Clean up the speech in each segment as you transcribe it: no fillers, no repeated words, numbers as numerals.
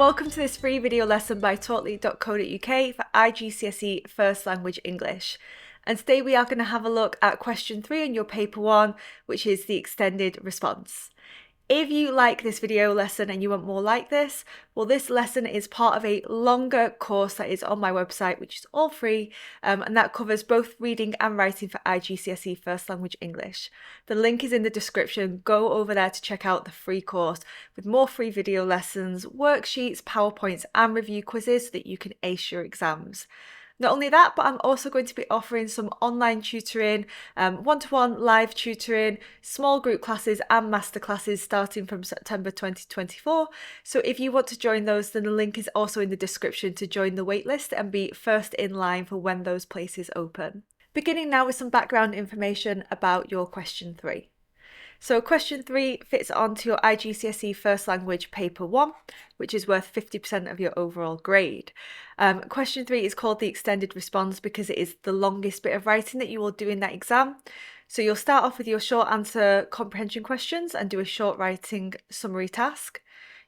Welcome to this free video lesson by talkly.co.uk for IGCSE First Language English. And today we are going to have a look at question 3 in your paper 1, which is the extended response. If you like this video lesson and you want more like this, well, this lesson is part of a longer course that is on my website, which is all free, and that covers both reading and writing for IGCSE First Language English. The link is in the description. Go over there to check out the free course with more free video lessons, worksheets, PowerPoints, and review quizzes so that you can ace your exams. Not only that, but I'm also going to be offering some online tutoring, one-to-one live tutoring, small group classes and masterclasses starting from September 2024. So if you want to join those, then the link is also in the description to join the waitlist and be first in line for when those places open. Beginning now with some background information about your question 3. So question 3 fits onto your IGCSE First Language Paper 1, which is worth 50% of your overall grade. Question 3 is called the extended response because it is the longest bit of writing that you will do in that exam. So you'll start off with your short answer comprehension questions and do a short writing summary task.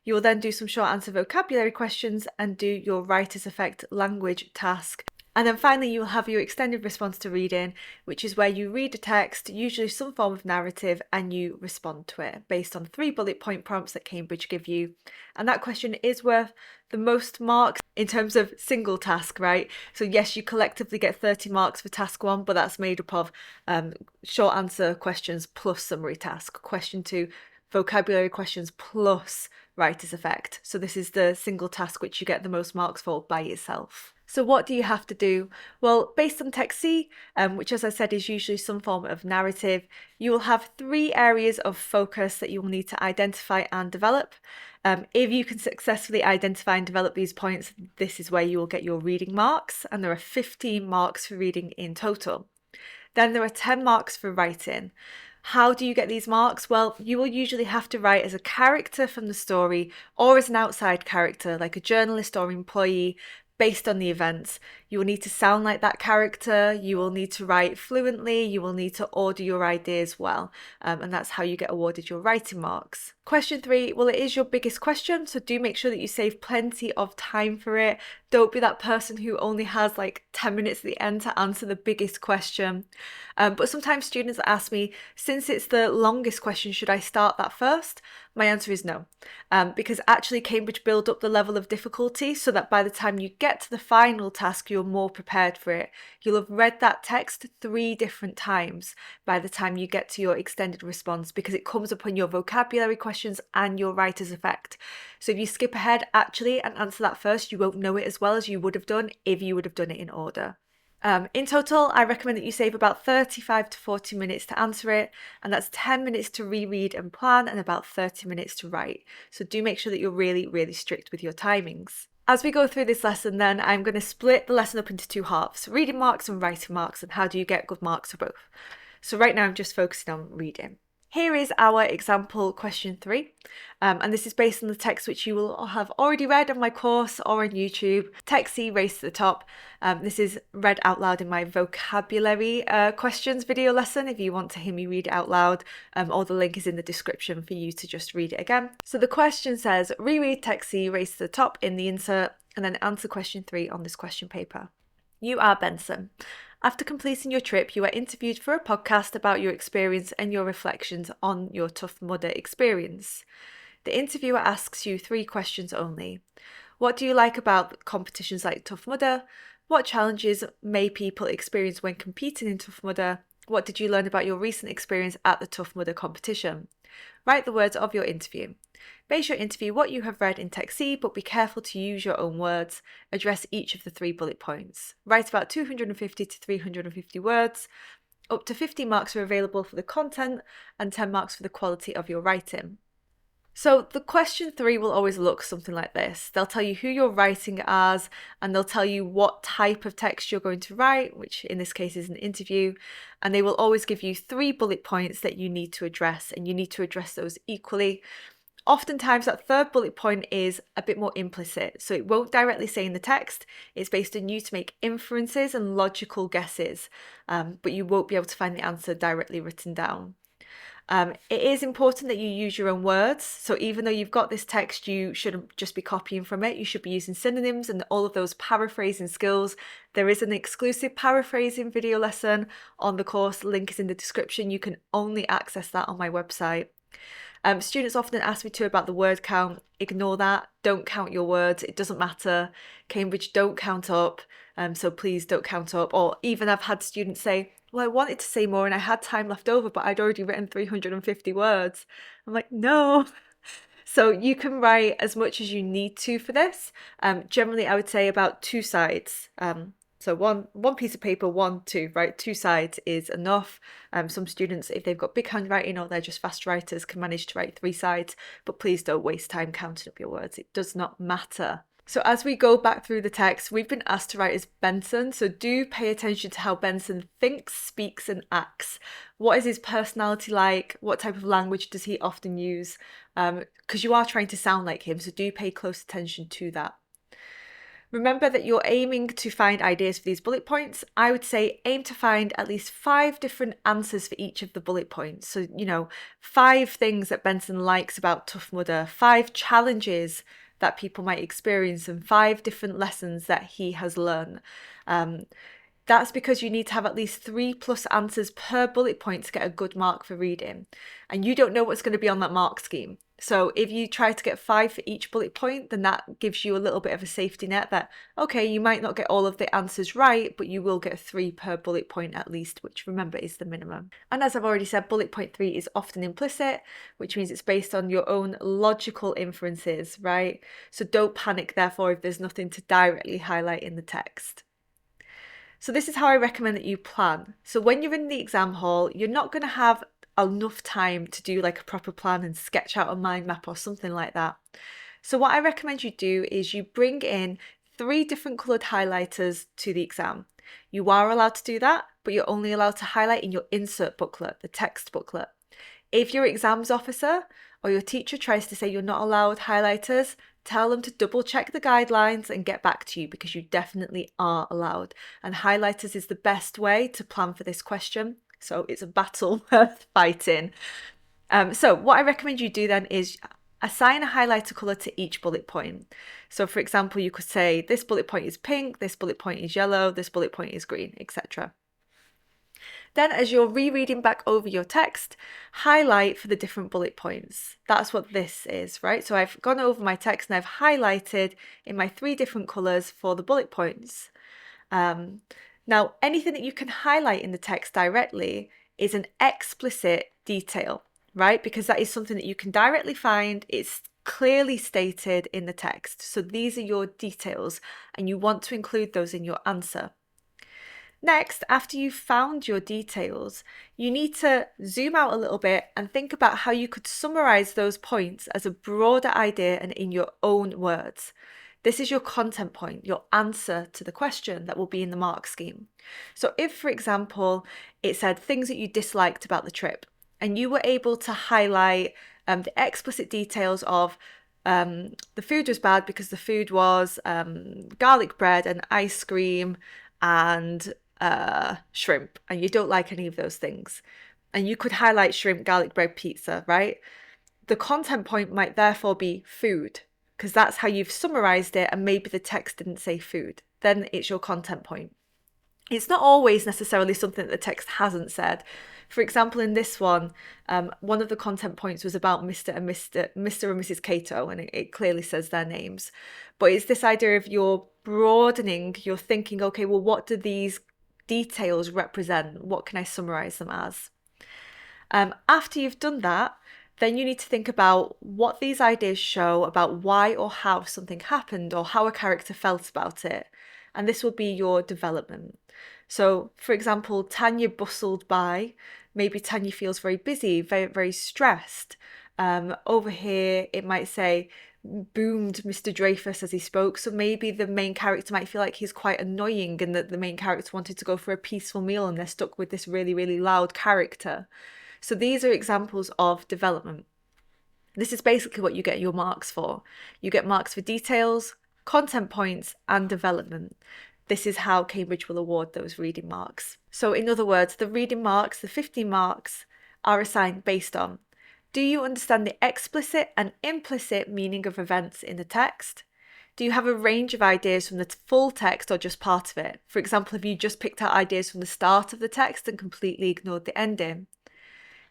You will then do some short answer vocabulary questions and do your writer's effect language task. And then finally, you will have your extended response to reading, which is where you read a text, usually some form of narrative, and you respond to it based on 3 bullet point prompts that Cambridge give you. And that question is worth the most marks in terms of single task, right? So yes, you collectively get 30 marks for task 1, but that's made up of short answer questions plus summary task. Question 2, vocabulary questions plus writer's effect. So this is the single task which you get the most marks for by itself. So what do you have to do? Well, based on Text C, which as I said is usually some form of narrative, you will have 3 areas of focus that you will need to identify and develop. If you can successfully identify and develop these points, this is where you will get your reading marks, and there are 15 marks for reading in total. Then there are 10 marks for writing. How do you get these marks? Well, you will usually have to write as a character from the story or as an outside character, like a journalist or employee, based on the events. You will need to sound like that character, you will need to write fluently, you will need to order your ideas well, and that's how you get awarded your writing marks. Question 3, well, it is your biggest question, so do make sure that you save plenty of time for it. Don't be that person who only has like 10 minutes at the end to answer the biggest question. But sometimes students ask me, since it's the longest question, should I start that first? My answer is no, because actually Cambridge build up the level of difficulty so that by the time you get to the final task, you're more prepared for it. You'll have read that text 3 different times by the time you get to your extended response because it comes up on your vocabulary questions and your writer's effect. So if you skip ahead actually and answer that first, you won't know it as well as you would have done if you would have done it in order. In total, I recommend that you save about 35 to 40 minutes to answer it, and that's 10 minutes to reread and plan and about 30 minutes to write. So do make sure that you're really strict with your timings. As we go through this lesson then, I'm going to split the lesson up into 2 halves, reading marks and writing marks, and how do you get good marks for both. So right now I'm just focusing on reading. Here is our example question 3, and this is based on the text which you will have already read on my course or on YouTube. Text C, Race to the Top. This is read out loud in my vocabulary questions video lesson if you want to hear me read it out loud, or the link is in the description for you to just read it again. So the question says, reread Text C, Race to the Top in the insert, and then answer question 3 on this question paper. You are Benson. After completing your trip, you are interviewed for a podcast about your experience and your reflections on your Tough Mudder experience. The interviewer asks you 3 questions only. What do you like about competitions like Tough Mudder? What challenges may people experience when competing in Tough Mudder? What did you learn about your recent experience at the Tough Mudder competition? Write the words of your interview. Base your interview what you have read in Text C, but be careful to use your own words. Address each of the 3 bullet points. Write about 250 to 350 words. Up to 50 marks are available for the content and 10 marks for the quality of your writing. So the question 3 will always look something like this. They'll tell you who you're writing as, and they'll tell you what type of text you're going to write, which in this case is an interview, and they will always give you 3 bullet points that you need to address, and you need to address those equally. Oftentimes that 3rd bullet point is a bit more implicit, so it won't directly say in the text. It's based on you to make inferences and logical guesses, but you won't be able to find the answer directly written down. It is important that you use your own words. So even though you've got this text, you shouldn't just be copying from it. You should be using synonyms and all of those paraphrasing skills. There is an exclusive paraphrasing video lesson on the course. Link is in the description. You can only access that on my website. Students often ask me too about the word count. Ignore that. Don't count your words. It doesn't matter. Cambridge don't count up. So please don't count up. Or even I've had students say, well, I wanted to say more and I had time left over, but I'd already written 350 words. I'm like, no. So you can write as much as you need to for this. Generally, I would say about 2 sides. So one piece of paper, 2, right? 2 sides is enough. Some students, if they've got big handwriting or they're just fast writers, can manage to write 3 sides, but please don't waste time counting up your words. It does not matter. So as we go back through the text, we've been asked to write as Benson, so do pay attention to how Benson thinks, speaks and acts. What is his personality like? What type of language does he often use? Because you are trying to sound like him, so do pay close attention to that. Remember that you're aiming to find ideas for these bullet points. I would say aim to find at least 5 different answers for each of the bullet points. So, 5 things that Benson likes about Tough Mudder, 5 challenges that people might experience, and 5 different lessons that he has learned. That's because you need to have at least 3+ answers per bullet point to get a good mark for reading. And you don't know what's going to be on that mark scheme. So if you try to get 5 for each bullet point, then that gives you a little bit of a safety net that, okay, you might not get all of the answers right, but you will get 3 per bullet point at least, which remember is the minimum. And as I've already said, bullet point 3 is often implicit, which means it's based on your own logical inferences, right? So don't panic, therefore, if there's nothing to directly highlight in the text. So this is how I recommend that you plan. So when you're in the exam hall, you're not going to have enough time to do like a proper plan and sketch out a mind map or something like that. So what I recommend you do is you bring in 3 different coloured highlighters to the exam. You are allowed to do that, but you're only allowed to highlight in your insert booklet, the text booklet. If your exams officer or your teacher tries to say you're not allowed highlighters, tell them to double check the guidelines and get back to you, because you definitely are allowed. And highlighters is the best way to plan for this question. So it's a battle worth fighting. So what I recommend you do then is assign a highlighter colour to each bullet point. So for example, you could say this bullet point is pink, this bullet point is yellow, this bullet point is green, etc. Then as you're rereading back over your text, highlight for the different bullet points. That's what this is, right? So I've gone over my text and I've highlighted in my 3 different colours for the bullet points. Now, anything that you can highlight in the text directly is an explicit detail, right? Because that is something that you can directly find. It's clearly stated in the text. So these are your details and you want to include those in your answer. Next, after you've found your details, you need to zoom out a little bit and think about how you could summarize those points as a broader idea and in your own words. This is your content point, your answer to the question that will be in the mark scheme. So if, for example, it said things that you disliked about the trip, and you were able to highlight the explicit details of the food was bad because the food was garlic bread and ice cream and shrimp, and you don't like any of those things, and you could highlight shrimp, garlic bread, pizza, right? The content point might therefore be food, because that's how you've summarized it, and maybe the text didn't say food. Then it's your content point. It's not always necessarily something that the text hasn't said. For example, in this one of the content points was about Mr. and Mrs. Cato, and it clearly says their names. But it's this idea of you're broadening, you're thinking, okay, well, what do these details represent? What can I summarize them as? After you've done that, then you need to think about what these ideas show about why or how something happened or how a character felt about it. And this will be your development. So, for example, Tanya bustled by. Maybe Tanya feels very busy, very, very stressed. Over here, it might say, boomed Mr. Dreyfus as he spoke. So maybe the main character might feel like he's quite annoying and that the main character wanted to go for a peaceful meal and they're stuck with this really, really loud character. So these are examples of development. This is basically what you get your marks for. You get marks for details, content points, and development. This is how Cambridge will award those reading marks. So in other words, the reading marks, the 15 marks, are assigned based on: do you understand the explicit and implicit meaning of events in the text? Do you have a range of ideas from the full text or just part of it? For example, have you just picked out ideas from the start of the text and completely ignored the ending?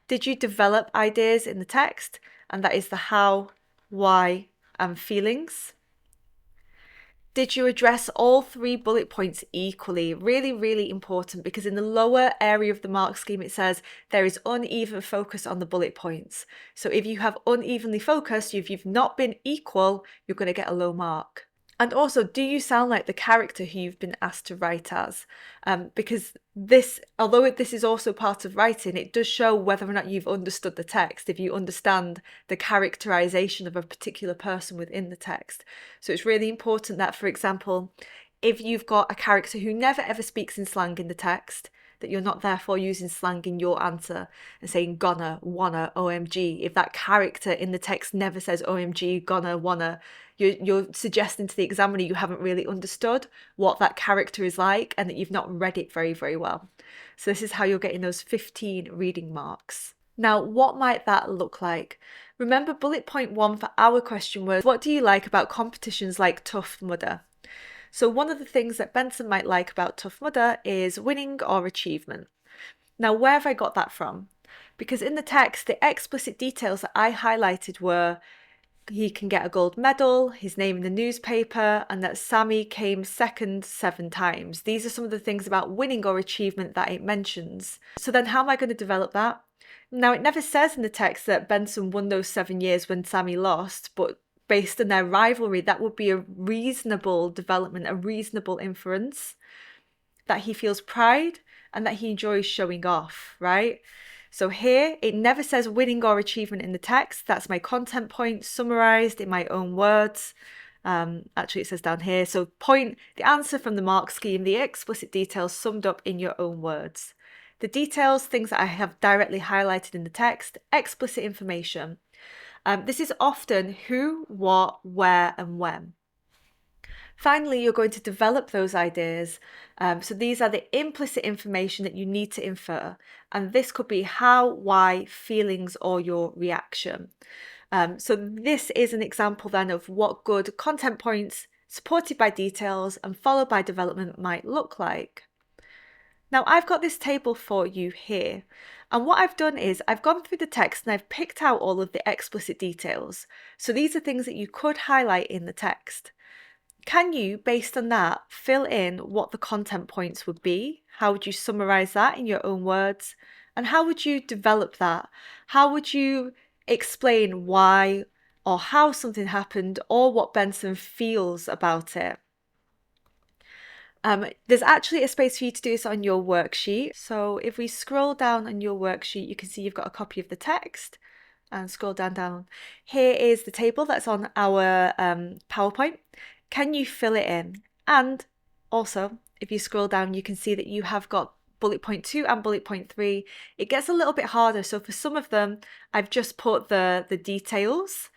Did you develop ideas in the text? And that is the how, why, and feelings. Did you address all 3 bullet points equally? Really, really important, because in the lower area of the mark scheme, it says there is uneven focus on the bullet points. So if you have unevenly focused, if you've not been equal, you're going to get a low mark. And also, do you sound like the character who you've been asked to write as? Because this, although this is also part of writing, it does show whether or not you've understood the text, if you understand the characterization of a particular person within the text. So it's really important that, for example, if you've got a character who never ever speaks in slang in the text, that you're not therefore using slang in your answer and saying gonna, wanna, OMG. If that character in the text never says OMG, gonna, wanna, you're suggesting to the examiner you haven't really understood what that character is like and that you've not read it very, very well. So this is how you're getting those 15 reading marks. Now, what might that look like? Remember, bullet point 1 for our question was, what do you like about competitions like Tough Mudder? So one of the things that Benson might like about Tough Mudder is winning or achievement. Now, where have I got that from? Because in the text, the explicit details that I highlighted were he can get a gold medal, his name in the newspaper, and that Sammy came second 7 times. These are some of the things about winning or achievement that it mentions. So then how am I going to develop that? Now, it never says in the text that Benson won those 7 years when Sammy lost, but based on their rivalry, that would be a reasonable development, a reasonable inference that he feels pride and that he enjoys showing off, right? So here, it never says winning or achievement in the text. That's my content point summarized in my own words. Actually, it says down here. So point, the answer from the mark scheme, the explicit details summed up in your own words. The details, things that I have directly highlighted in the text, explicit information. This is often who, what, where, and when. Finally, you're going to develop those ideas. So these are the implicit information that you need to infer. And this could be how, why, feelings, or your reaction. So this is an example then of what good content points supported by details and followed by development might look like. Now I've got this table for you here. And what I've done is I've gone through the text and I've picked out all of the explicit details. So these are things that you could highlight in the text. Can you, based on that, fill in what the content points would be? How would you summarize that in your own words? And how would you develop that? How would you explain why or how something happened or what Benson feels about it? There's actually a space for you to do this on your worksheet. So if we scroll down on your worksheet, you can see you've got a copy of the text. And scroll down. Here is the table that's on our PowerPoint. Can you fill it in? And also, if you scroll down, you can see that you have got bullet point 2 and bullet point 3. It gets a little bit harder. So for some of them, I've just put the details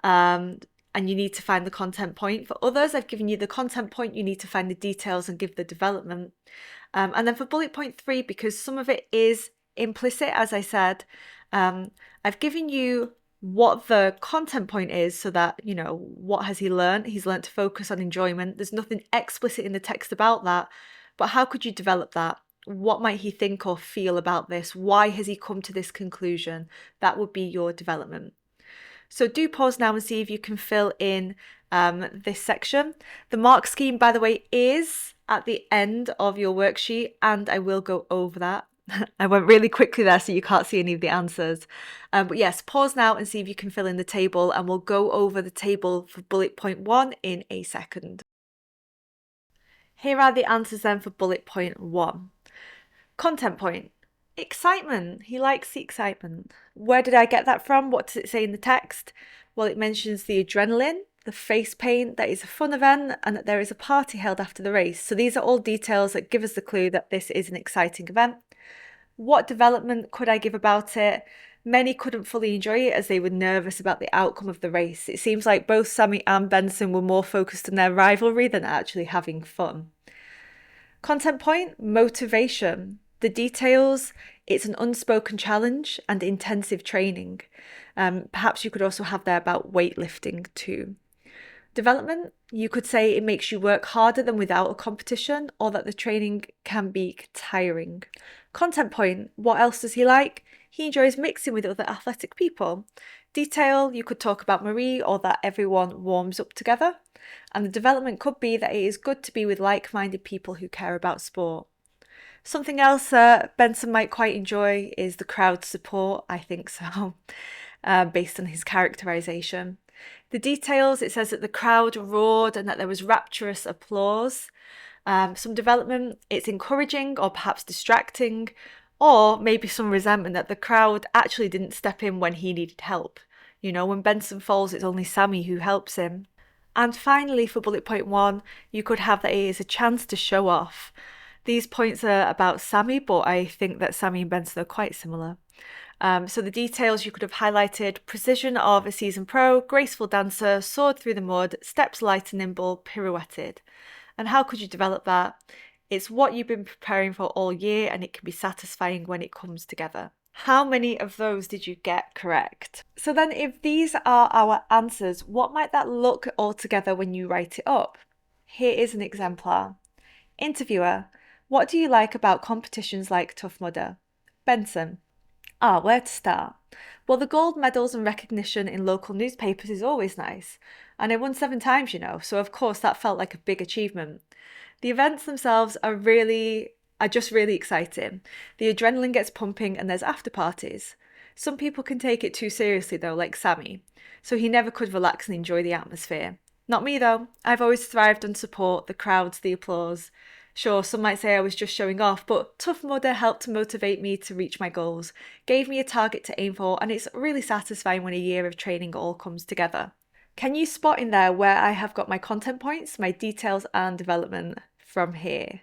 and you need to find the content point. For others, I've given you the content point, you need to find the details and give the development. And then for bullet point 3, because some of it is implicit, as I said, I've given you what the content point is so that, you know, what has he learned? He's learned to focus on enjoyment. There's nothing explicit in the text about that, but how could you develop that? What might he think or feel about this? Why has he come to this conclusion? That would be your development. So do pause now and see if you can fill in this section. The mark scheme, by the way, is at the end of your worksheet, and I will go over that. I went really quickly there so you can't see any of the answers. But yes, pause now and see if you can fill in the table, and we'll go over the table for bullet point 1 in a second. Here are the answers then for bullet point 1. Content point. Excitement. He likes the excitement. Where did I get that from? What does it say in the text? Well, it mentions the adrenaline, the face paint, that is a fun event, and that there is a party held after the race. So these are all details that give us the clue that this is an exciting event. What development could I give about it? Many couldn't fully enjoy it as they were nervous about the outcome of the race. It seems like both Sammy and Benson were more focused on their rivalry than actually having fun. Content point, motivation. The details, It's an unspoken challenge and intensive training. Perhaps you could also have there about weightlifting too. Development, you could say it makes you work harder than without a competition, or that the training can be tiring. Content point, what else does he like? He enjoys mixing with other athletic people. Detail, you could talk about Marie or that everyone warms up together. And the development could be that it is good to be with like-minded people who care about sport. Something else Benson might quite enjoy is the crowd support. I think so, based on his characterization. The details, it says that the crowd roared and that there was rapturous applause. Some development, it's encouraging or perhaps distracting, or maybe some resentment that the crowd actually didn't step in when he needed help. You know, when Benson falls, it's only Sammy who helps him. And finally, for bullet point 1, you could have that it is a chance to show off. These points are about Sammy, but I think that Sammy and Benson are quite similar. So the details you could have highlighted: precision of a seasoned pro, graceful dancer, soared through the mud, steps light and nimble, pirouetted. And how could you develop that? It's what you've been preparing for all year, and it can be satisfying when it comes together. How many of those did you get correct? So then if these are our answers, what might that look altogether when you write it up? Here is an exemplar. Interviewer, what do you like about competitions like Tough Mudder? Benson, where to start? Well, the gold medals and recognition in local newspapers is always nice. And I won 7 times, you know, so of course that felt like a big achievement. The events themselves are just really exciting. The adrenaline gets pumping and there's after parties. Some people can take it too seriously though, like Sammy. So he never could relax and enjoy the atmosphere. Not me though. I've always thrived on support, the crowds, the applause. Sure, some might say I was just showing off, but Tough Mudder helped to motivate me to reach my goals, gave me a target to aim for, and it's really satisfying when a year of training all comes together. Can you spot in there where I have got my content points, my details and development from here?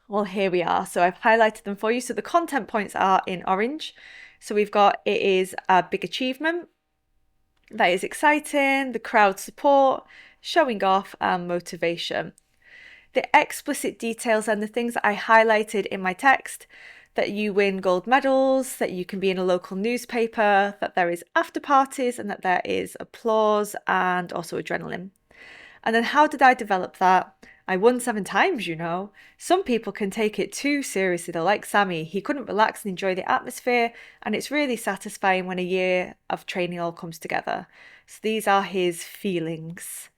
Well, here we are. So I've highlighted them for you. So the content points are in orange. So we've got, it is a big achievement, that is exciting, the crowd support, showing off and motivation. The explicit details and the things that I highlighted in my text: that you win gold medals, that you can be in a local newspaper, that there is after parties and that there is applause and also adrenaline. And then how did I develop that? I won 7 times, you know. Some people can take it too seriously. They're like Sammy. He couldn't relax and enjoy the atmosphere, and it's really satisfying when a year of training all comes together. So these are his feelings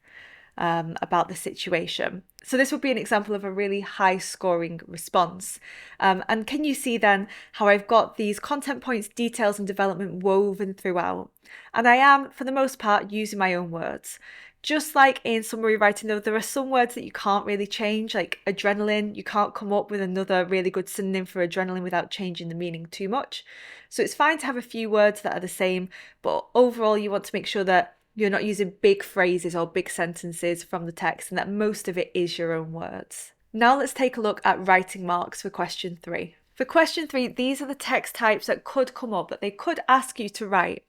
about the situation. So this would be an example of a really high scoring response. And can you see then how I've got these content points, details and development woven throughout? And I am, for the most part, using my own words. Just like in summary writing though, there are some words that you can't really change, like adrenaline. You can't come up with another really good synonym for adrenaline without changing the meaning too much. So it's fine to have a few words that are the same, but overall you want to make sure that you're not using big phrases or big sentences from the text and that most of it is your own words. Now let's take a look at writing marks for question 3. For question 3, these are the text types that could come up that they could ask you to write.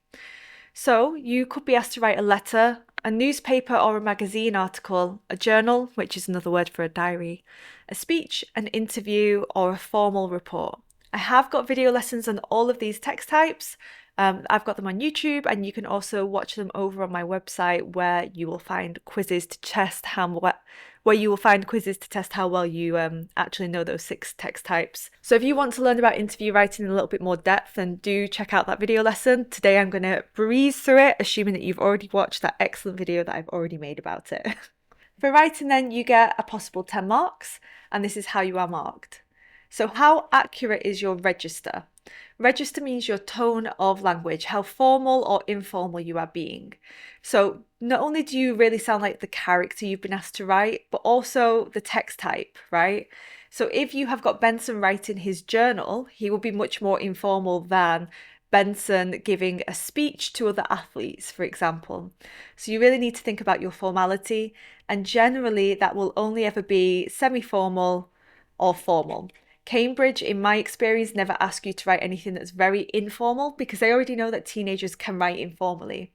So you could be asked to write a letter, a newspaper or a magazine article, a journal, which is another word for a diary, a speech, an interview, or a formal report. I have got video lessons on all of these text types. I've got them on YouTube, and you can also watch them over on my website where you will find quizzes to test how well you actually know those 6 text types. So if you want to learn about interview writing in a little bit more depth, then do check out that video lesson. Today I'm going to breeze through it, assuming that you've already watched that excellent video that I've already made about it. For writing then, you get a possible 10 marks, and this is how you are marked. So how accurate is your register? Register means your tone of language, how formal or informal you are being. So not only do you really sound like the character you've been asked to write, but also the text type, right? So if you have got Benson writing his journal, he will be much more informal than Benson giving a speech to other athletes, for example. So you really need to think about your formality, and generally that will only ever be semi-formal or formal. Cambridge, in my experience, never ask you to write anything that's very informal because they already know that teenagers can write informally.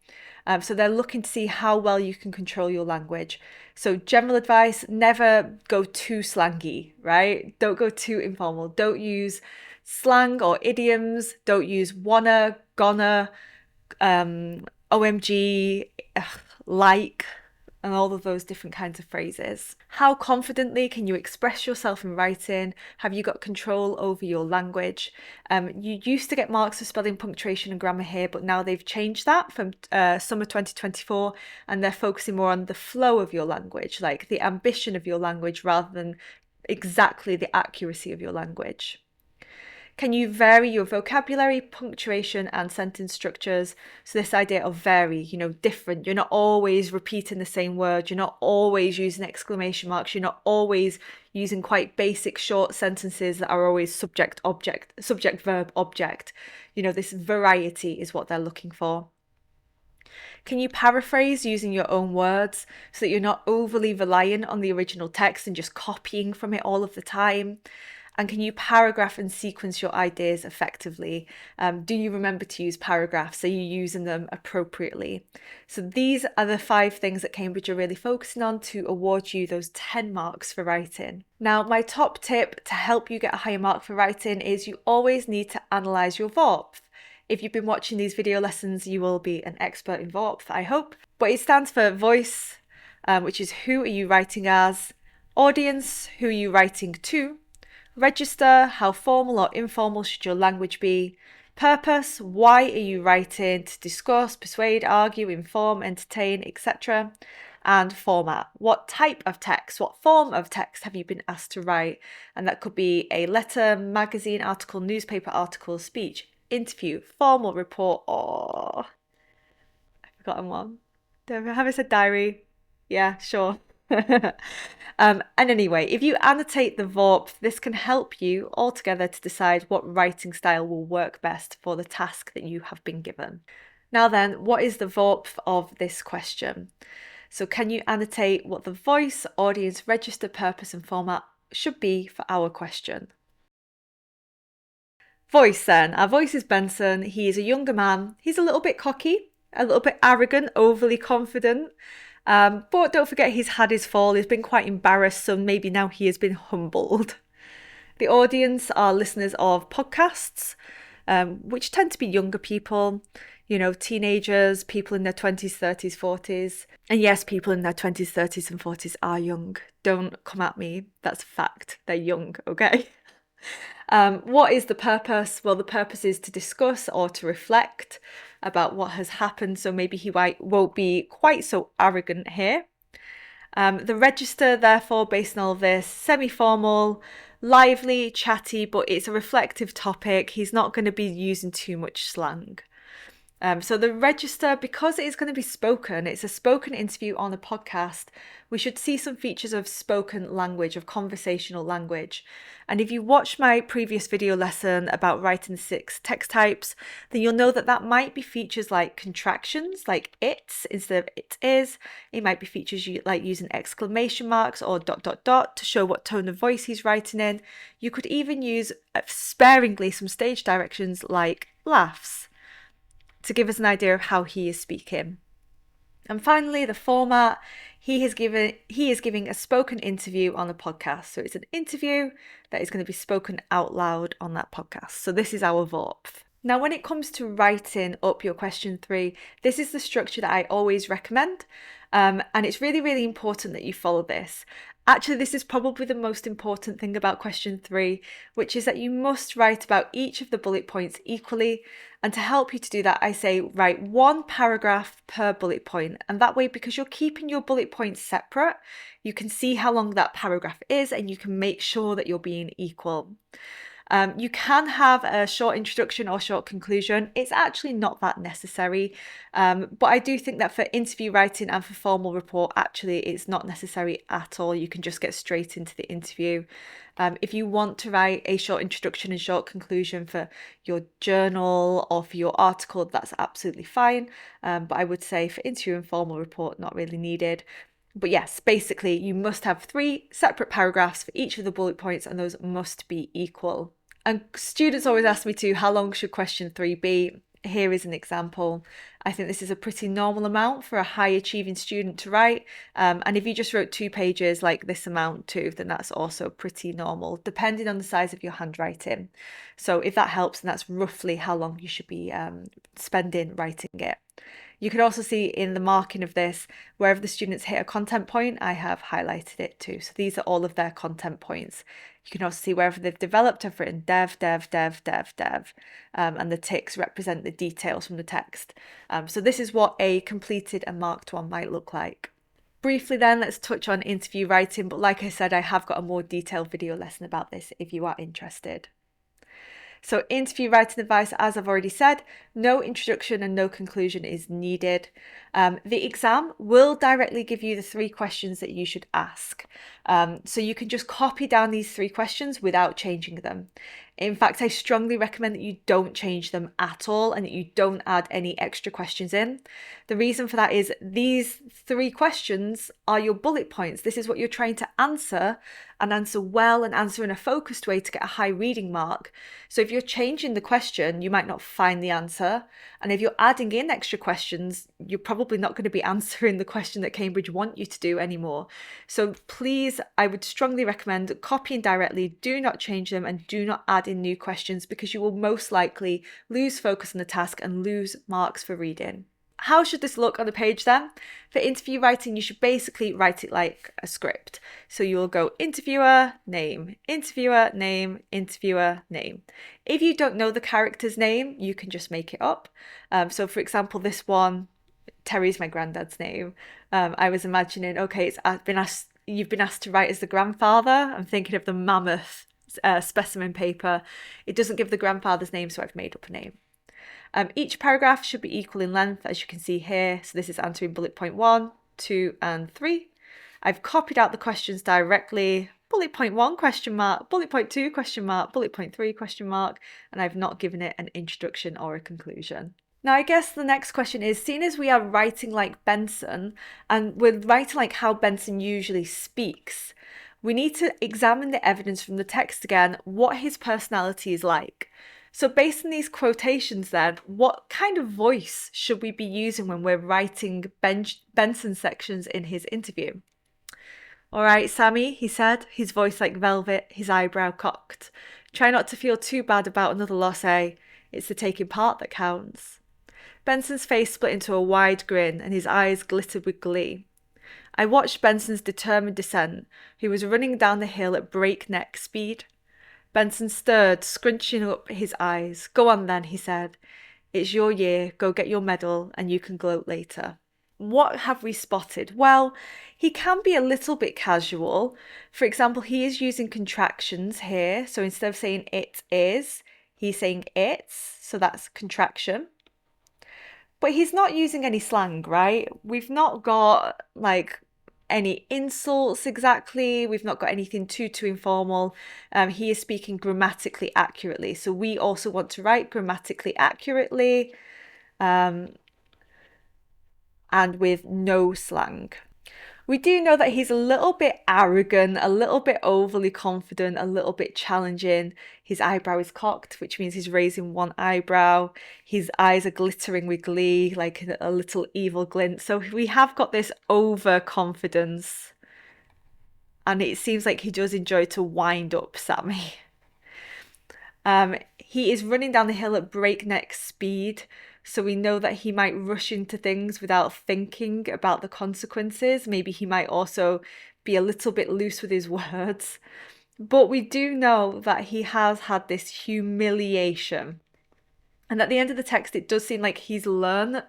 So they're looking to see how well you can control your language. So general advice, never go too slangy, right? Don't go too informal. Don't use Slang or idioms, don't use wanna, gonna, OMG, like, and all of those different kinds of phrases. How confidently can you express yourself in writing? Have you got control over your language? You used to get marks for spelling, punctuation and grammar here, but now they've changed that from summer 2024, and they're focusing more on the flow of your language, like the ambition of your language rather than exactly the accuracy of your language. Can you vary your vocabulary, punctuation, and sentence structures? So this idea of vary, different. You're not always repeating the same word. You're not always using exclamation marks. You're not always using quite basic short sentences that are always subject, object, subject, verb, object. This variety is what they're looking for. Can you paraphrase using your own words so that you're not overly reliant on the original text and just copying from it all of the time? And can you paragraph and sequence your ideas effectively? Do you remember to use paragraphs? Are you using them appropriately? So these are the 5 things that Cambridge are really focusing on to award you those 10 marks for writing. Now, my top tip to help you get a higher mark for writing is you always need to analyse your Warmth. If you've been watching these video lessons, you will be an expert in Warmth, I hope. But it stands for voice, which is who are you writing as, audience, who are you writing to, register, how formal or informal should your language be, purpose, why are you writing, to discuss, persuade, argue, inform, entertain, etc. And format, what type of text, what form of text have you been asked to write? And that could be a letter, magazine article, newspaper article, speech, interview, formal report, or I've forgotten one. Have I said diary? Yeah, sure. And anyway, if you annotate the Warmth, this can help you altogether to decide what writing style will work best for the task that you have been given. Now then, what is the Warmth of this question? So can you annotate what the voice, audience, register, purpose and format should be for our question? Voice then. Our voice is Benson. He is a younger man. He's a little bit cocky, a little bit arrogant, overly confident. But don't forget he's had his fall. He's been quite embarrassed, so maybe now he has been humbled. The audience are listeners of podcasts, which tend to be younger people, teenagers, people in their 20s, 30s, 40s. And yes, people in their 20s, 30s and 40s are young. Don't come at me. That's a fact. They're young, okay? What is the purpose? Well, the purpose is to discuss or to reflect about what has happened. So maybe he won't be quite so arrogant here. The register, therefore, based on all of this, semi-formal, lively, chatty, but it's a reflective topic. He's not going to be using too much slang. So the register, because it is going to be spoken, it's a spoken interview on a podcast, we should see some features of spoken language, of conversational language. And if you watch my previous video lesson about writing 6 text types, then you'll know that that might be features like contractions, like it's instead of it is. It might be features like using exclamation marks or ... to show what tone of voice he's writing in. You could even use sparingly some stage directions like laughs, to give us an idea of how he is speaking. And finally, the format, he is giving a spoken interview on a podcast. So it's an interview that is going to be spoken out loud on that podcast. So this is our Warmth. Now, when it comes to writing up your question 3, this is the structure that I always recommend. And it's really, really important that you follow this. Actually, this is probably the most important thing about question 3, which is that you must write about each of the bullet points equally. And to help you to do that, I say write 1 paragraph per bullet point. And that way, because you're keeping your bullet points separate, you can see how long that paragraph is and you can make sure that you're being equal. You can have a short introduction or short conclusion. It's actually not that necessary, but I do think that for interview writing and for formal report, actually it's not necessary at all. You can just get straight into the interview. If you want to write a short introduction and short conclusion for your journal or for your article, that's absolutely fine. But I would say for interview and formal report, not really needed. But yes, basically you must have 3 separate paragraphs for each of the bullet points and those must be equal. And students always ask me too, how long should question 3 be? here is an example. I think this is a pretty normal amount for a high achieving student to write. And if you just wrote 2 pages like this amount too, then that's also pretty normal, depending on the size of your handwriting. So if that helps, then that's roughly how long you should be spending writing it. You can also see in the marking of this, wherever the students hit a content point, I have highlighted it too. So these are all of their content points. You can also see wherever they've developed, I've written dev, dev, dev, dev, dev, and the ticks represent the details from the text. So this is what a completed and marked one might look like. Briefly then, let's touch on interview writing, but like I said, I have got a more detailed video lesson about this if you are interested. So interview writing advice, as I've already said, no introduction and no conclusion is needed. The exam will directly give you the 3 questions that you should ask. So you can just copy down these 3 questions without changing them. In fact, I strongly recommend that you don't change them at all and that you don't add any extra questions in. The reason for that is these 3 questions are your bullet points. This is what you're trying to answer and answer well and answer in a focused way to get a high reading mark. So if you're changing the question, you might not find the answer. And if you're adding in extra questions, you're probably not going to be answering the question that Cambridge want you to do anymore. So please, I would strongly recommend copying directly, do not change them and do not add in new questions because you will most likely lose focus on the task and lose marks for reading. How should this look on the page then? For interview writing, you should basically write it like a script. So you will go interviewer, name, interviewer, name, interviewer, name. If you don't know the character's name, you can just make it up. So for example, this one, Terry's my granddad's name. I was imagining, okay, you've been asked to write as the grandfather. I'm thinking of the mammoth specimen paper. It doesn't give the grandfather's name, so I've made up a name. Each paragraph should be equal in length, as you can see here. So this is answering bullet point 1, 2, and 3. I've copied out the questions directly. Bullet point 1 question mark, bullet point 2 question mark, bullet point 3 question mark, and I've not given it an introduction or a conclusion. Now, I guess the next question is, seeing as we are writing like Benson, and we're writing like how Benson usually speaks, we need to examine the evidence from the text again, what his personality is like. So based on these quotations then, what kind of voice should we be using when we're writing Benson sections in his interview? All right, Sammy, he said, his voice like velvet, his eyebrow cocked. Try not to feel too bad about another loss, eh? It's the taking part that counts. Benson's face split into a wide grin and his eyes glittered with glee. I watched Benson's determined descent, who was running down the hill at breakneck speed. Benson stirred, scrunching up his eyes. Go on then, he said. It's your year, go get your medal and you can gloat later. What have we spotted? Well, he can be a little bit casual. For example, he is using contractions here. So instead of saying it is, he's saying it's. So that's contraction. But he's not using any slang, right? We've not got like any insults exactly. We've not got anything too informal. He is speaking grammatically accurately. So we also want to write grammatically accurately and with no slang. We do know that he's a little bit arrogant, a little bit overly confident, a little bit challenging. His eyebrow is cocked, which means he's raising one eyebrow. His eyes are glittering with glee, like a little evil glint. So we have got this overconfidence. And it seems like he does enjoy to wind up Sammy. He is running down the hill at breakneck speed. So we know that he might rush into things without thinking about the consequences. Maybe he might also be a little bit loose with his words. But we do know that he has had this humiliation. And at the end of the text, it does seem like he's learned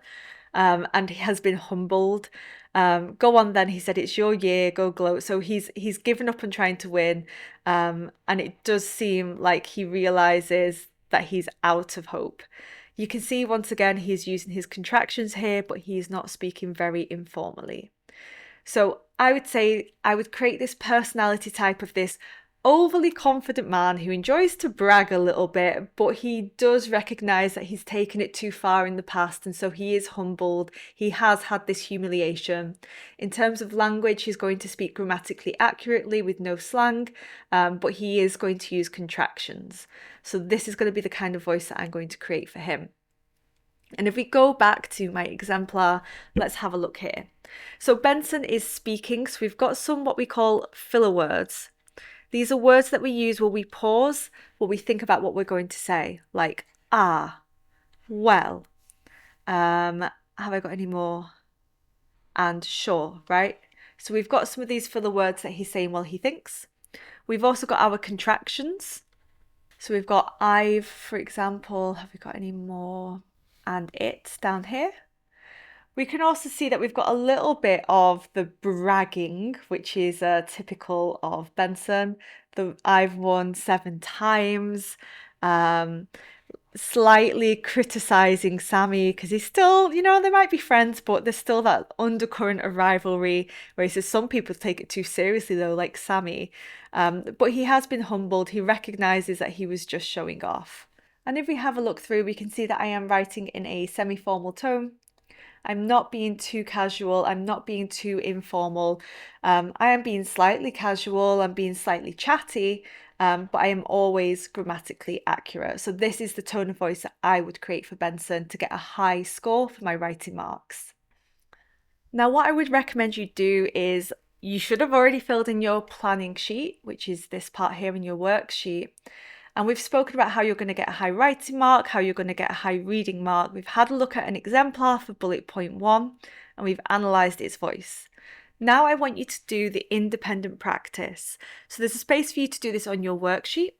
and he has been humbled. Go on then, he said, it's your year, go gloat. So he's given up on trying to win. And it does seem like he realizes that he's out of hope. You can see once again he's using his contractions here, but he's not speaking very informally. So I would say I would create this personality type of this overly confident man who enjoys to brag a little bit, but he does recognise that he's taken it too far in the past, and so he is humbled. He has had this humiliation. In terms of language, he's going to speak grammatically accurately with no slang, but he is going to use contractions. So this is going to be the kind of voice that I'm going to create for him. And if we go back to my exemplar, let's have a look here. So Benson is speaking, so we've got some what we call filler words. These are words that we use where we pause, where we think about what we're going to say, like well, have I got any more? And sure, right? So we've got some of these filler words that he's saying while he thinks. We've also got our contractions. So we've got I've, for example. Have we got any more? And it down here. We can also see that we've got a little bit of the bragging, which is typical of Benson. I've won 7 times. Slightly criticizing Sammy because he's still, they might be friends, but there's still that undercurrent of rivalry where he says some people take it too seriously, though, like Sammy. But he has been humbled. He recognizes that he was just showing off. And if we have a look through, we can see that I am writing in a semi-formal tone. I'm not being too casual. I'm not being too informal. I am being slightly casual. I'm being slightly chatty, but I am always grammatically accurate. So this is the tone of voice that I would create for Benson to get a high score for my writing marks. Now, what I would recommend you do is you should have already filled in your planning sheet, which is this part here in your worksheet. And we've spoken about how you're going to get a high writing mark, how you're going to get a high reading mark. We've had a look at an exemplar for bullet point 1 and we've analysed its voice. Now I want you to do the independent practice. So there's a space for you to do this on your worksheet.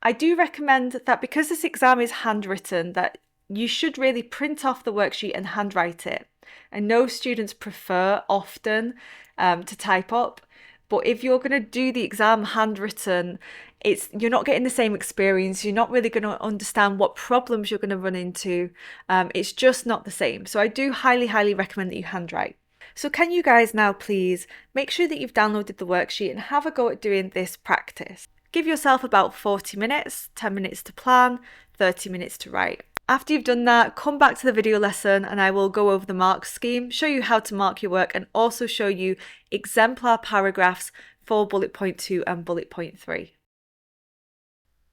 I do recommend that because this exam is handwritten, that you should really print off the worksheet and handwrite it. I know students prefer often to type up, but if you're going to do the exam handwritten, you're not getting the same experience. You're not really going to understand what problems you're going to run into. It's just not the same. So I do highly, highly recommend that you handwrite. So can you guys now please make sure that you've downloaded the worksheet and have a go at doing this practice. Give yourself about 40 minutes, 10 minutes to plan, 30 minutes to write. After you've done that, come back to the video lesson and I will go over the mark scheme, show you how to mark your work and also show you exemplar paragraphs for bullet point 2 and bullet point 3.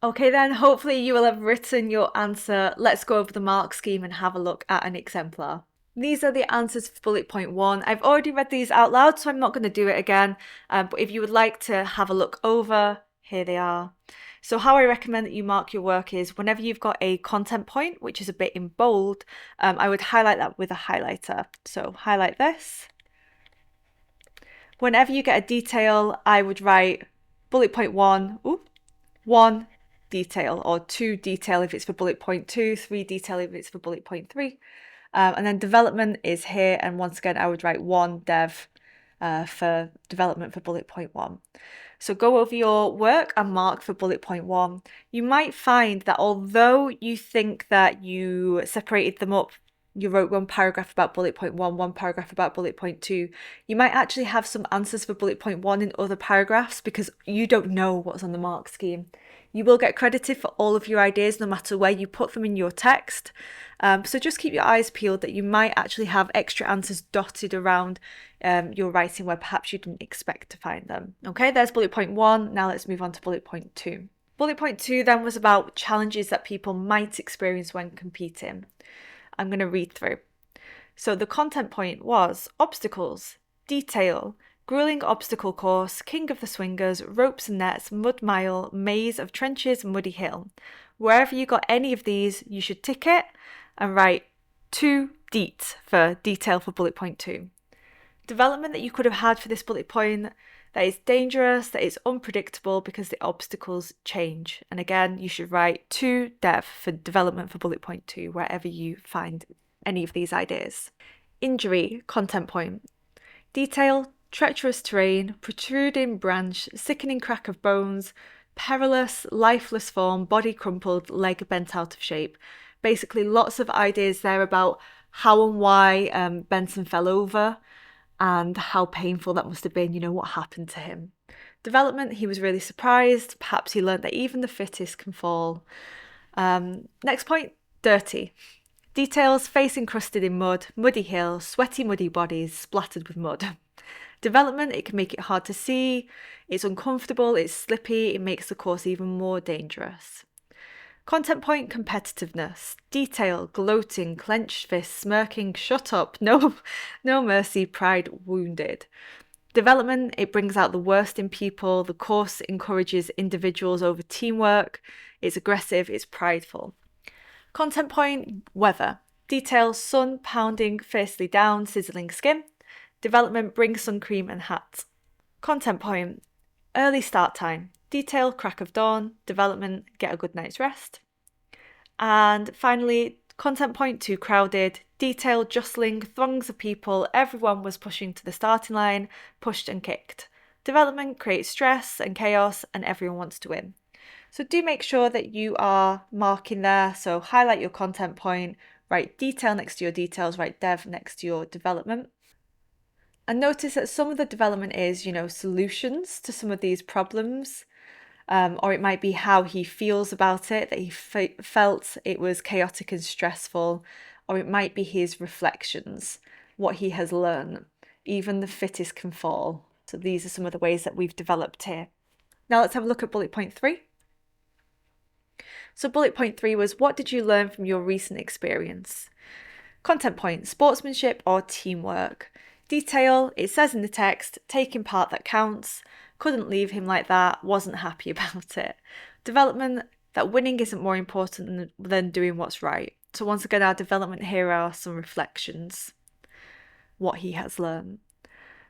Okay then, hopefully you will have written your answer. Let's go over the mark scheme and have a look at an exemplar. These are the answers for bullet point 1. I've already read these out loud, so I'm not going to do it again. But if you would like to have a look over, here they are. So how I recommend that you mark your work is whenever you've got a content point, which is a bit in bold, I would highlight that with a highlighter. So highlight this. Whenever you get a detail, I would write bullet point 1, 1 detail, or 2 detail if it's for bullet point 2, 3 detail if it's for bullet point 3. And then development is here, and once again I would write 1 dev for development for bullet point 1. So go over your work and mark for bullet point 1. You might find that although you think that you separated them up, you wrote 1 paragraph about bullet point 1, 1 paragraph about bullet point 2, you might actually have some answers for bullet point 1 in other paragraphs because you don't know what's on the mark scheme. You will get credited for all of your ideas no matter where you put them in your text. So just keep your eyes peeled that you might actually have extra answers dotted around your writing where perhaps you didn't expect to find them. Okay, there's bullet point 1. Now let's move on to bullet point 2. Bullet point 2 then was about challenges that people might experience when competing. I'm going to read through. So the content point was obstacles, detail, grueling obstacle course, king of the swingers, ropes and nets, mud mile, maze of trenches, muddy hill. Wherever you got any of these, you should tick it and write 2 deet for detail for bullet point 2. Development that you could have had for this bullet point, that is dangerous, that is unpredictable because the obstacles change. And again, you should write 2 dev for development for bullet point 2, wherever you find any of these ideas. Injury, content point. Detail, treacherous terrain, protruding branch, sickening crack of bones, perilous, lifeless form, body crumpled, leg bent out of shape. Basically, lots of ideas there about how and why Benson fell over and how painful that must have been, what happened to him. Development, he was really surprised. Perhaps he learnt that even the fittest can fall. Next point, dirty. Details, face encrusted in mud, muddy hill, sweaty muddy bodies splattered with mud. Development, it can make it hard to see, it's uncomfortable, it's slippy, it makes the course even more dangerous. Content point, competitiveness. Detail, gloating, clenched fists, smirking, shut up, no mercy, pride, wounded. Development, it brings out the worst in people. The course encourages individuals over teamwork. It's aggressive, it's prideful. Content point, weather. Detail, sun, pounding fiercely down, sizzling skin. Development, bring sun cream and hat. Content point, early start time. Detail, crack of dawn. Development, get a good night's rest. And finally, content point, too crowded. Detail, jostling, throngs of people. Everyone was pushing to the starting line, pushed and kicked. Development creates stress and chaos, and everyone wants to win. So do make sure that you are marking there. So highlight your content point, write detail next to your details, write dev next to your development. And notice that some of the development is, solutions to some of these problems. Or it might be how he feels about it, that he felt it was chaotic and stressful. Or it might be his reflections, what he has learned. Even the fittest can fall. So these are some of the ways that we've developed here. Now let's have a look at bullet point 3. So bullet point 3 was, what did you learn from your recent experience? Content point, sportsmanship or teamwork. Detail, it says in the text, taking part that counts. Couldn't leave him like that, wasn't happy about it. Development, that winning isn't more important than doing what's right. So once again, our development here are some reflections, what he has learned.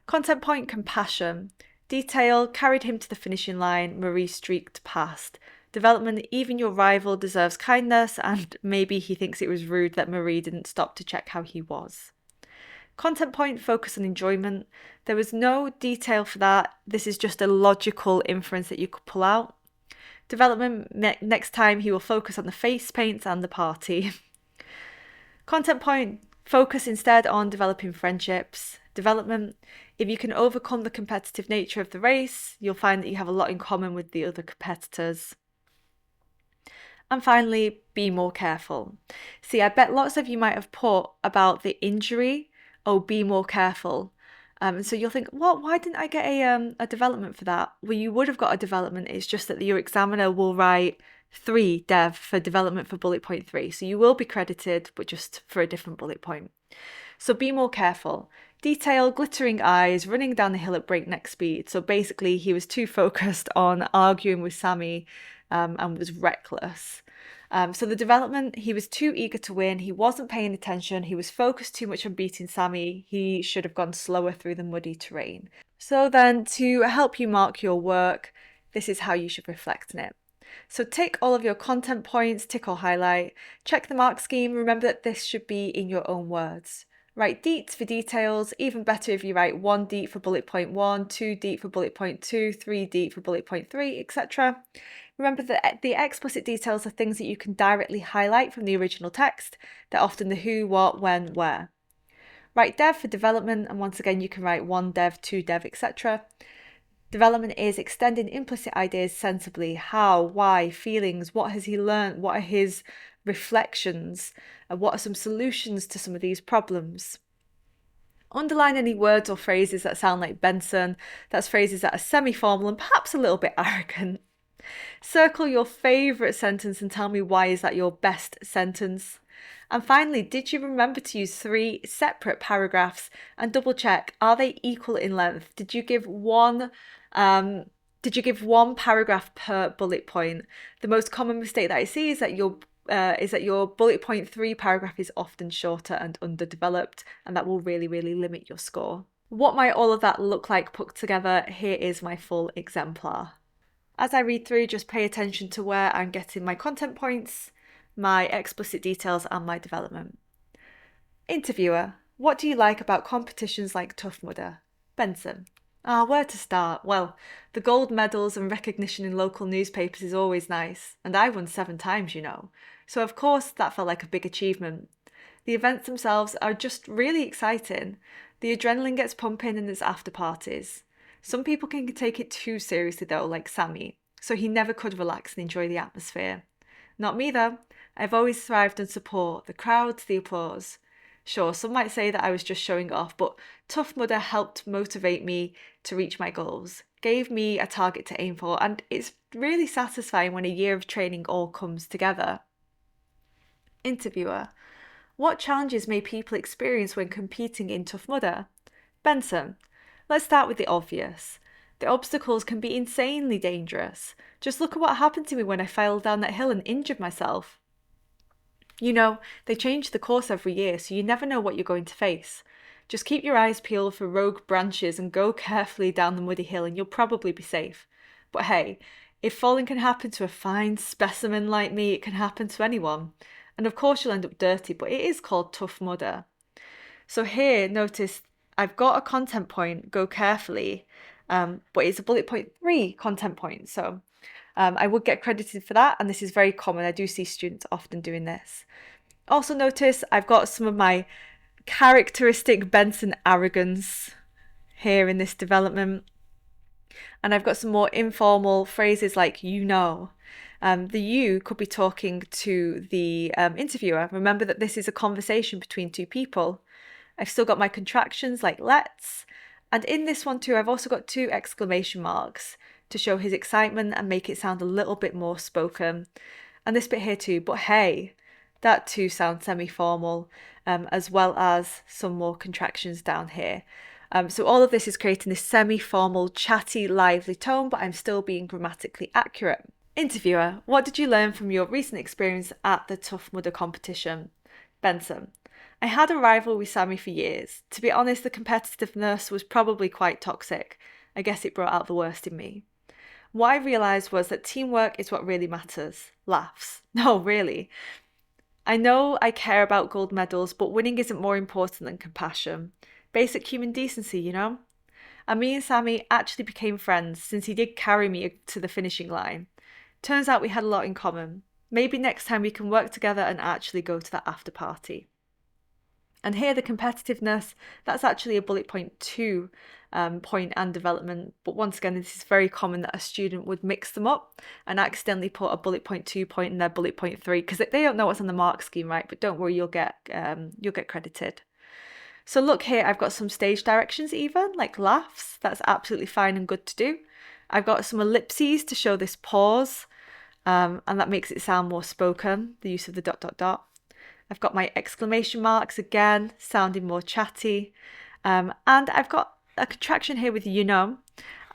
Content point, compassion. Detail, carried him to the finishing line, Marie streaked past. Development, even your rival deserves kindness, and maybe he thinks it was rude that Marie didn't stop to check how he was. Content point, focus on enjoyment. There was no detail for that. This is just a logical inference that you could pull out. Development, next time he will focus on the face paints and the party. Content point, focus instead on developing friendships. Development, if you can overcome the competitive nature of the race, you'll find that you have a lot in common with the other competitors. And finally, be more careful. See, I bet lots of you might have put about the injury, oh, be more careful. And so you'll think, what? Why didn't I get a development for that? Well, you would have got a development. It's just that your examiner will write 3 dev for development for bullet point 3. So you will be credited, but just for a different bullet point. So be more careful. Detail, glittering eyes, running down the hill at breakneck speed. So basically he was too focused on arguing with Sammy and was reckless. So the development, he was too eager to win. He wasn't paying attention. He was focused too much on beating Sammy. He should have gone slower through the muddy terrain. So then to help you mark your work, this is how you should reflect on it. So tick all of your content points, tick or highlight, check the mark scheme. Remember that this should be in your own words. Write deets for details, even better if you write 1 deet for bullet point 1, 2 deet for bullet point 2, 3 deet for bullet point 3, etc. Remember that the explicit details are things that you can directly highlight from the original text. They're often the who, what, when, where. Write dev for development, and once again you can write 1 dev, 2 dev, etc. Development is extending implicit ideas sensibly. How, why, feelings, what has he learned, what are his reflections, and what are some solutions to some of these problems. Underline any words or phrases that sound like Benson. That's phrases that are semi-formal and perhaps a little bit arrogant. Circle your favourite sentence and tell me why is that your best sentence. And finally, did you remember to use 3 separate paragraphs and double check, are they equal in length? Did you give one paragraph per bullet point? The most common mistake that I see is that your bullet point 3 paragraph is often shorter and underdeveloped, and that will really, really limit your score. What might all of that look like put together? Here is my full exemplar. As I read through, just pay attention to where I'm getting my content points, my explicit details, and my development. Interviewer, what do you like about competitions like Tough Mudder? Benson. Where to start? Well, the gold medals and recognition in local newspapers is always nice, and I won 7 times, So of course that felt like a big achievement. The events themselves are just really exciting. The adrenaline gets pumping and there's after parties. Some people can take it too seriously though, like Sammy, so he never could relax and enjoy the atmosphere. Not me though. I've always thrived on support, the crowds, the applause. Sure, some might say that I was just showing off, but Tough Mudder helped motivate me to reach my goals, gave me a target to aim for, and it's really satisfying when a year of training all comes together. Interviewer: what challenges may people experience when competing in Tough Mudder? Benson: let's start with the obvious. The obstacles can be insanely dangerous. Just look at what happened to me when I fell down that hill and injured myself. You know, they change the course every year, so you never know what you're going to face. Just keep your eyes peeled for rogue branches and go carefully down the muddy hill and you'll probably be safe. But hey, if falling can happen to a fine specimen like me, it can happen to anyone. And of course you'll end up dirty, but it is called Tough Mudder. So here, notice I've got a content point, go carefully, but it's a bullet point 3 content point. So I would get credited for that, and this is very common. I do see students often doing this. Also notice I've got some of my characteristic Benson arrogance here in this development. And I've got some more informal phrases like you know. The you could be talking to the interviewer. Remember that this is a conversation between two people. I've still got my contractions like let's. And in this one too, I've also got 2 exclamation marks to show his excitement and make it sound a little bit more spoken. And this bit here too, but hey, that too sounds semi-formal, as well as some more contractions down here. So all of this is creating this semi-formal, chatty, lively tone, but I'm still being grammatically accurate. Interviewer: what did you learn from your recent experience at the Tough Mudder competition? Benson: I had a rival with Sammy for years. To be honest, the competitiveness was probably quite toxic. I guess it brought out the worst in me. What I realised was that teamwork is what really matters. Laughs. No, really. I know I care about gold medals, but winning isn't more important than compassion. Basic human decency, you know? And me and Sammy actually became friends since he did carry me to the finishing line. Turns out we had a lot in common. Maybe next time we can work together and actually go to that after party. And here the competitiveness, that's actually a bullet point 2 point and development. But once again, this is very common that a student would mix them up and accidentally put a bullet point 2 point in their bullet point 3 because they don't know what's on the mark scheme, right? But don't worry, you'll get credited. So look here, I've got some stage directions even, like laughs. That's absolutely fine and good to do. I've got some ellipses to show this pause, and that makes it sound more spoken, the use of the ... I've got my exclamation marks again, sounding more chatty. And I've got a contraction here with you know,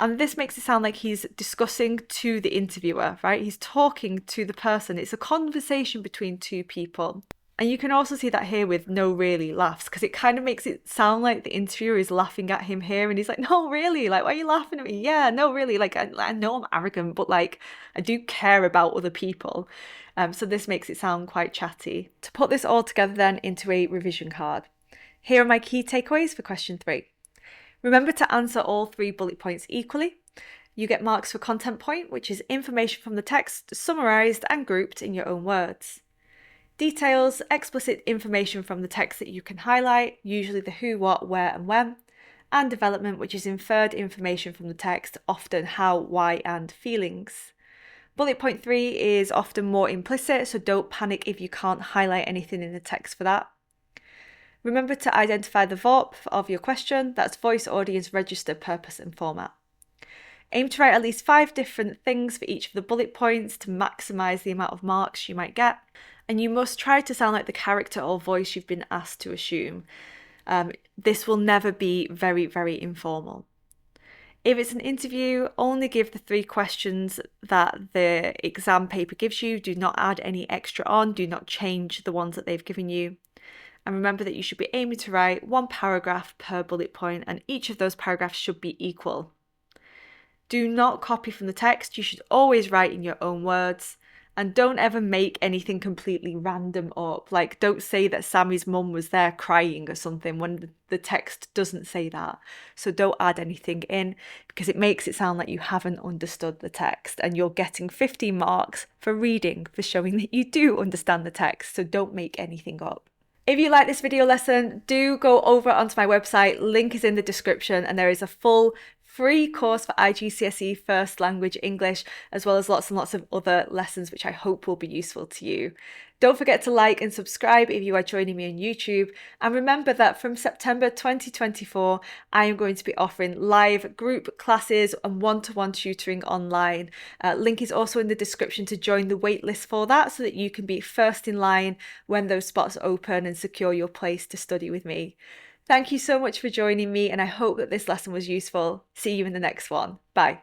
and this makes it sound like he's discussing to the interviewer, right? He's talking to the person. It's a conversation between 2 people. And you can also see that here with no really laughs, because it kind of makes it sound like the interviewer is laughing at him here and he's like, no really, like, why are you laughing at me? Yeah, no really, like I know I'm arrogant, but like I do care about other people. So this makes it sound quite chatty. To put this all together then into a revision card, here are my key takeaways for question 3. Remember to answer all 3 bullet points equally. You get marks for content point, which is information from the text summarised and grouped in your own words. Details, explicit information from the text that you can highlight, usually the who, what, where and when. And development, which is inferred information from the text, often how, why and feelings. Bullet point 3 is often more implicit, so don't panic if you can't highlight anything in the text for that. Remember to identify the VOP of your question, that's voice, audience, register, purpose and format. Aim to write at least 5 different things for each of the bullet points to maximise the amount of marks you might get. And you must try to sound like the character or voice you've been asked to assume. This will never be very, very informal. If it's an interview, only give the 3 questions that the exam paper gives you. Do not add any extra on. Do not change the ones that they've given you. And remember that you should be aiming to write 1 paragraph per bullet point, and each of those paragraphs should be equal. Do not copy from the text. You should always write in your own words. And don't ever make anything completely random up. Like, don't say that Sammy's mum was there crying or something when the text doesn't say that. So don't add anything in, because it makes it sound like you haven't understood the text, and you're getting 15 marks for reading, for showing that you do understand the text. So don't make anything up. If you like this video lesson, do go over onto my website. Link is in the description, and there is a full free course for IGCSE First Language English, as well as lots and lots of other lessons which I hope will be useful to you. Don't forget to like and subscribe if you are joining me on YouTube. And remember that from September 2024, I am going to be offering live group classes and one-to-one tutoring online. Link is also in the description to join the waitlist for that so that you can be first in line when those spots open and secure your place to study with me. Thank you so much for joining me, and I hope that this lesson was useful. See you in the next one. Bye.